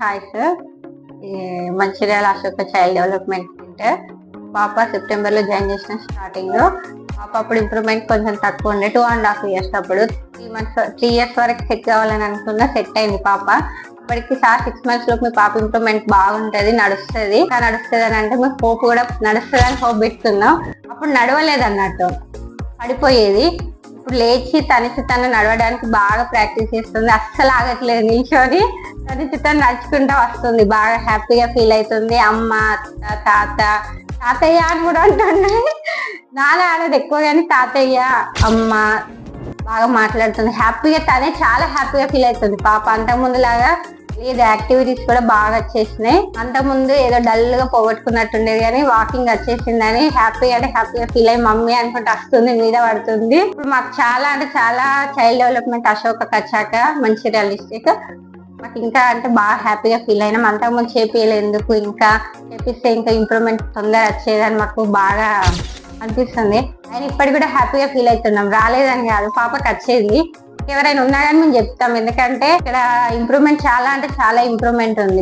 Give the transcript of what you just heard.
Hi sir. ఈ Mancherial Ashoka child development center. పాప సెప్టెంబర్లో జాయిన్ చేసిన స్టార్టింగ్లో. పాప అప్పుడు ఇంప్రూవ్మెంట్ కొంచెం తక్కువ ఉండే 2.5 years అప్పుడు. 3 years వరకు సెట్ కావాలని అనుకున్నా, సెట్ అయింది పాప. ఇప్పటికి 6 months లోపు మీ పాప ఇంప్రూవ్మెంట్ బాగుంటుంది, నడుస్తుంది అని అంటే మేము హోప్ కూడా నడుస్తుంది అని హోప్ పెట్టుకున్నాం. అప్పుడు నడవలేదు అన్నట్టు, పడిపోయేది. ఇప్పుడు లేచి తను నడవడానికి బాగా ప్రాక్టీస్ చేస్తుంది, అస్సలు ఆగట్లేదు. నిల్చొని తను నడుచుకుంటూ వస్తుంది, బాగా హ్యాపీగా ఫీల్ అవుతుంది. అమ్మ, తాతయ్య అని కూడా అంటుంది. నాన్న అనేది ఎక్కువ కానీ తాతయ్య, అమ్మ బాగా మాట్లాడుతుంది. హ్యాపీగా తనే చాలా హ్యాపీగా ఫీల్ అవుతుంది పాప. అంతకుముందు లాగా లేదు, యాక్టివిటీస్ కూడా బాగా వచ్చేసినాయి. అంతకుముందు ఏదో డల్ గా పోగొట్టుకున్నట్టుండేది, కానీ వాకింగ్ వచ్చేసిందని హ్యాపీగా ఫీల్ అయ్యి మమ్మీ అనుకుంటే వస్తుంది, మీద పడుతుంది. ఇప్పుడు మాకు చాలా చైల్డ్ డెవలప్మెంట్ అశోక వచ్చాక మంచిర్యాల డిస్ట్రిక్ట్ మాకు ఇంకా బాగా హ్యాపీగా ఫీల్ అయినాం. అంతకుముందు చేపియలేందుకు, ఇంకా చేపిస్తే ఇంకా ఇంప్రూవ్మెంట్ తొందర వచ్చేదని మాకు బాగా అనిపిస్తుంది. ఆయన ఇప్పటికి కూడా హ్యాపీగా ఫీల్ అవుతున్నాం. రాలేదని కాదు, పాపకి వచ్చేది. ఎవరైనా ఉన్నా కానీ మేము చెప్తాం, ఎందుకంటే ఇక్కడ ఇంప్రూవ్మెంట్ చాలా ఇంప్రూవ్మెంట్ ఉంది.